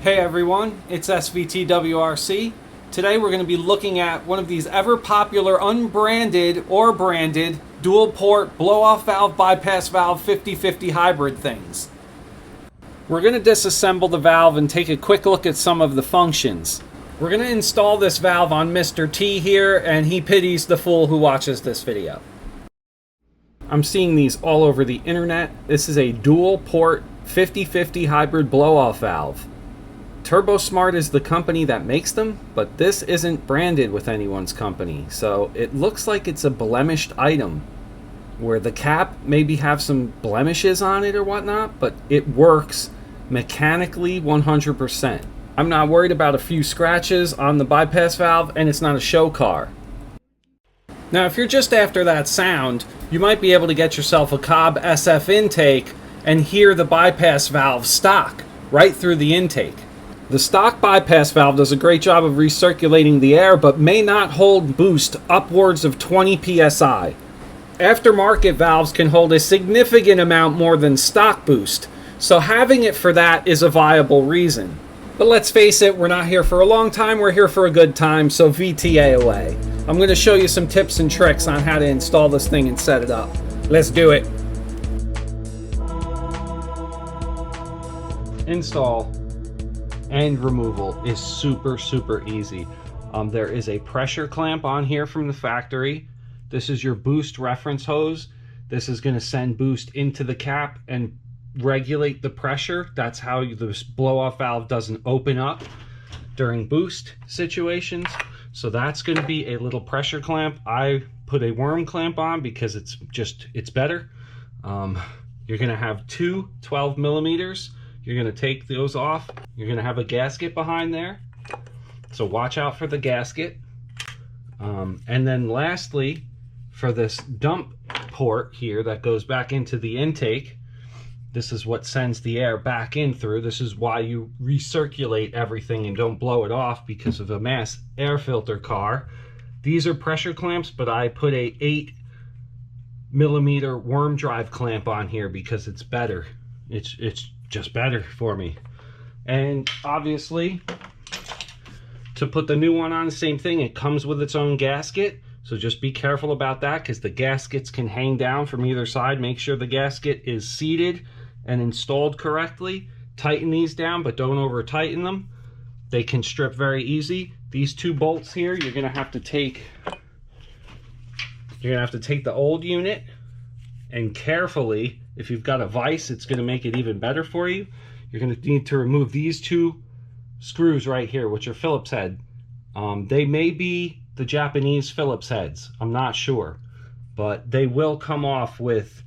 Hey everyone, it's SVTWRC. Today we're going to be looking at one of these ever popular unbranded or branded dual port blow-off valve bypass valve 50/50 hybrid things. We're going to disassemble the valve and take a quick look at some of the functions. We're going to install this valve on Mr. T here, and he pities the fool who watches this video. I'm seeing these all over the internet. This is a dual port 50/50 hybrid blow-off valve. TurboSmart is the company that makes them, but this isn't branded with anyone's company, so it looks like it's a blemished item where the cap maybe have some blemishes on it or whatnot, but it works mechanically 100%. I'm not worried about a few scratches on the bypass valve, and it's not a show car. Now, if you're just after that sound, you might be able to get yourself a Cobb SF intake and hear the bypass valve stock right through the intake. The stock bypass valve does a great job of recirculating the air, but may not hold boost upwards of 20 psi. Aftermarket valves can hold a significant amount more than stock boost, so having it for that is a viable reason. But let's face it, we're not here for a long time, we're here for a good time, so VTA away. I'm going to show you some tips and tricks on how to install this thing and set it up. Let's do it. Install and removal is super easy. There is a pressure clamp on here from the factory. This is your boost reference hose. This is going to send boost into the cap and regulate the pressure. That's how the blow-off valve doesn't open up during boost situations. So that's going to be a little pressure clamp. I put a worm clamp on because it's better. You're going to have two 12 millimeters. You're going to take those off. You're going to have a gasket behind there, so watch out for the gasket. And then lastly, for this dump port here that goes back into the intake, this is what sends the air back in through. This is why you recirculate everything and don't blow it off because of a mass air filter car. These are pressure clamps, but I put a 8 millimeter worm drive clamp on here because it's better. It's just better for me. And obviously, to put the new one on, the same thing, it comes with its own gasket, so just be careful about that because the gaskets can hang down from either side. Make sure the gasket is seated and installed correctly. Tighten these down, but don't over tighten them. They can strip very easy. These two bolts here, you're gonna have to take the old unit and carefully, if you've got a vise, it's going to make it even better for you. You're going to need to remove these two screws right here, which are Phillips head. They may be the Japanese Phillips heads, I'm not sure, but they will come off with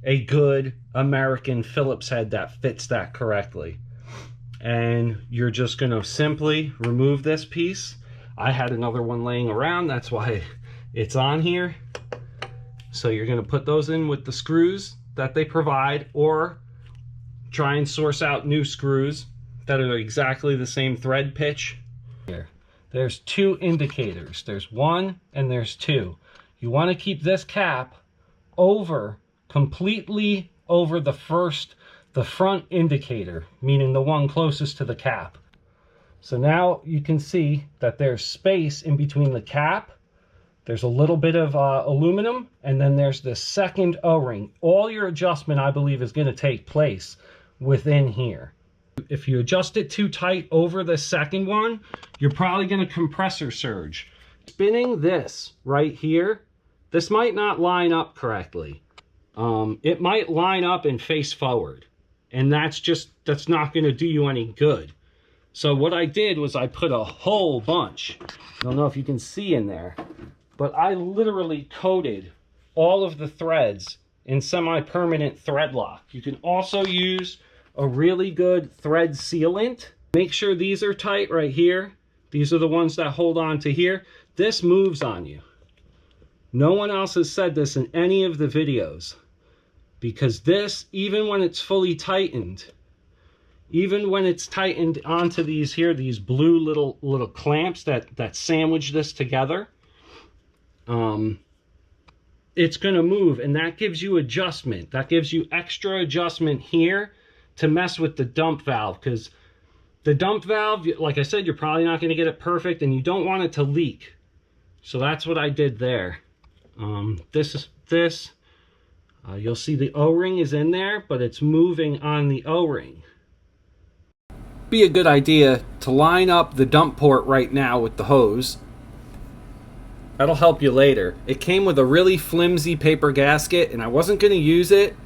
a good American Phillips head that fits that correctly. And you're just going to simply remove this piece. I had another one laying around, that's why it's on here. So you're going to put those in with the screws that they provide, or try and source out new screws that are exactly the same thread pitch. Here, there's two indicators. There's one and there's two. You want to keep this cap completely over the front indicator, meaning the one closest to the cap. So now you can see that there's space in between the cap. There's a little bit of aluminum, and then there's the second O-ring. All your adjustment, I believe, is going to take place within here. If you adjust it too tight over the second one, you're probably going to compressor surge. Spinning this right here, this might not line up correctly. It might line up and face forward, and that's not going to do you any good. So what I did was I put a whole bunch. I don't know if you can see in there, but I literally coated all of the threads in semi-permanent thread lock. You can also use a really good thread sealant. Make sure these are tight right here. These are the ones that hold on to here. This moves on you. No one else has said this in any of the videos, because this, even when it's fully tightened, even when it's tightened onto these here, these blue little clamps that sandwich this together, it's going to move, and that gives you adjustment. That gives you extra adjustment here to mess with the dump valve, because The dump valve, like I said, you're probably not going to get it perfect, and you don't want it to leak. So that's what I did there. You'll see the O-ring is in there, but it's moving on the O-ring. Be a good idea to line up the dump port right now with the hose. That'll help you later. It came with a really flimsy paper gasket, and I wasn't going to use it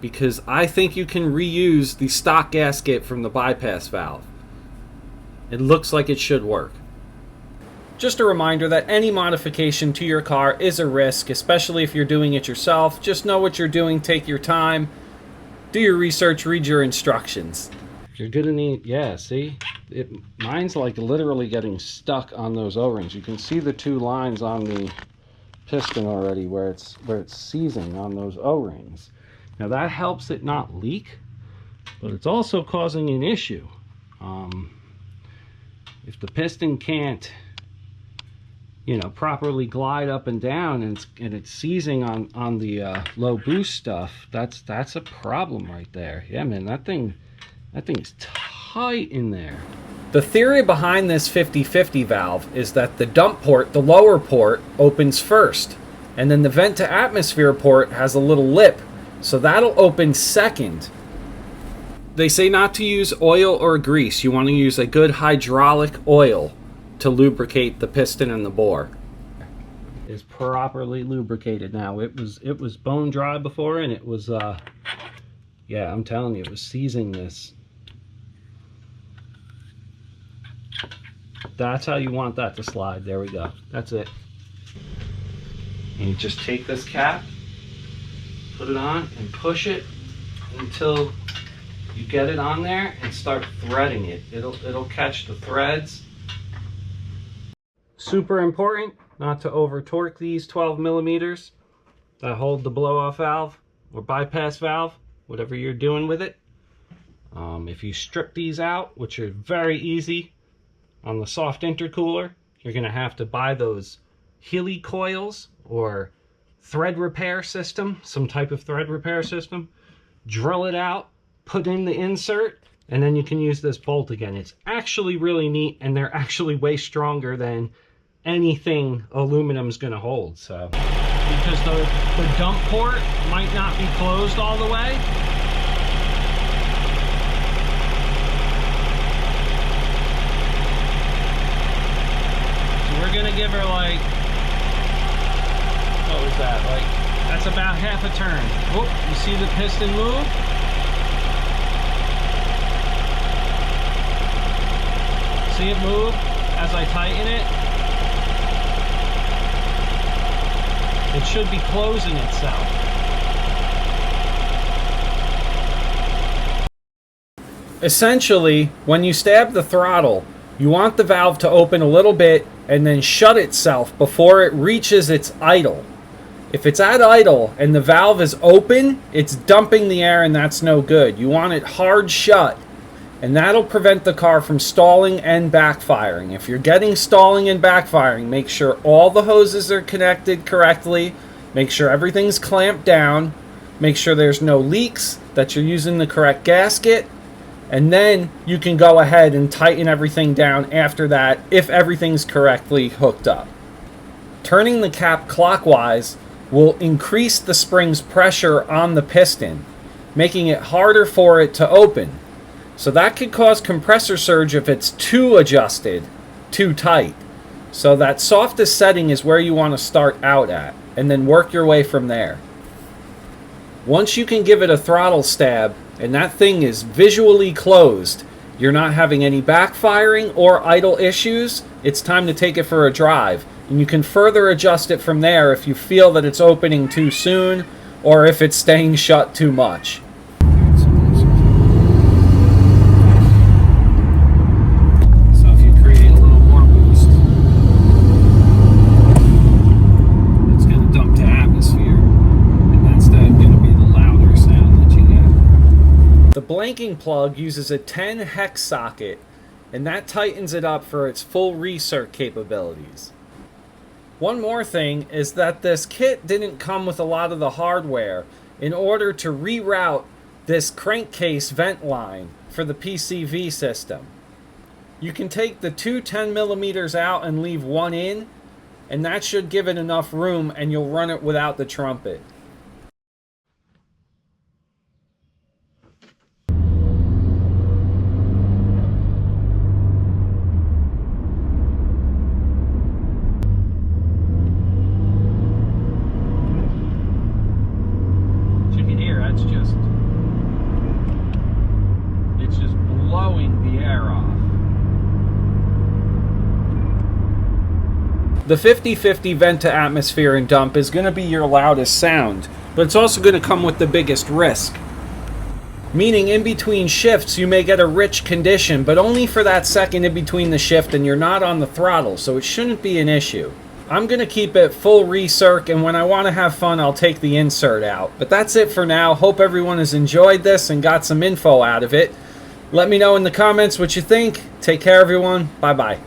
because I think you can reuse the stock gasket from the bypass valve. It looks like it should work. Just a reminder that any modification to your car is a risk, especially if you're doing it yourself. Just know what you're doing, take your time, do your research, read your instructions. You're gonna need, yeah, see? Mine's like literally getting stuck on those O-rings. You can see the two lines on the piston already where it's seizing on those O-rings. Now that helps it not leak, but it's also causing an issue. If the piston can't, you know, properly glide up and down, and it's seizing on the low boost stuff, that's a problem right there. Yeah, man, that thing is tight in there. The theory behind this 50/50 valve is that the dump port, the lower port, opens first, and then the vent to atmosphere port has a little lip, so that'll open second. They say not to use oil or grease. You want to use a good hydraulic oil to lubricate the piston and the bore. It's properly lubricated now. It was bone dry before, and it was yeah, I'm telling you, it was seizing this. That's how you want that to slide. There we go. That's it. And you just take this cap, put it on, and push it until you get it on there and start threading it. It'll catch the threads. Super important not to over torque these 12 millimeters that hold the blow off valve or bypass valve, whatever you're doing with it. If you strip these out, which are very easy on the soft intercooler, you're going to have to buy those Healy coils or thread repair system, some type of thread repair system. Drill it out, put in the insert, and then you can use this bolt again. It's actually really neat, and they're actually way stronger than anything aluminum's going to hold. So because the dump port might not be closed all the way, so we're going to give her like, what was that, like, that's about half a turn. Oh, you see the piston move? See it move as I tighten it? It should be closing itself. Essentially, when you stab the throttle, you want the valve to open a little bit and then shut itself before it reaches its idle. If it's at idle and the valve is open, it's dumping the air, and that's no good. You want it hard shut, and that'll prevent the car from stalling and backfiring. If you're getting stalling and backfiring, make sure all the hoses are connected correctly, make sure everything's clamped down, make sure there's no leaks, that you're using the correct gasket, and then you can go ahead and tighten everything down after that if everything's correctly hooked up. Turning the cap clockwise will increase the spring's pressure on the piston, making it harder for it to open. So that could cause compressor surge if it's too adjusted, too tight. So that softest setting is where you want to start out at, and then work your way from there. Once you can give it a throttle stab, and that thing is visually closed, you're not having any backfiring or idle issues, it's time to take it for a drive. And you can further adjust it from there if you feel that it's opening too soon or if it's staying shut too much. So if you create a little more boost, it's going to dump to atmosphere, and that's going to be the louder sound that you get. The blanking plug uses a 10 hex socket, and that tightens it up for its full recirc capabilities. One more thing is that this kit didn't come with a lot of the hardware in order to reroute this crankcase vent line for the PCV system. You can take the two 10 millimeters out and leave one in, and that should give it enough room, and you'll run it without the trumpet. As you can hear, it's just blowing the air off. The 50/50 vent to atmosphere and dump is going to be your loudest sound, but it's also going to come with the biggest risk. Meaning in between shifts you may get a rich condition, but only for that second in between the shift, and you're not on the throttle, so it shouldn't be an issue. I'm going to keep it full recirc, and when I want to have fun I'll take the insert out. But that's it for now. Hope everyone has enjoyed this and got some info out of it. Let me know in the comments what you think. Take care everyone. Bye bye.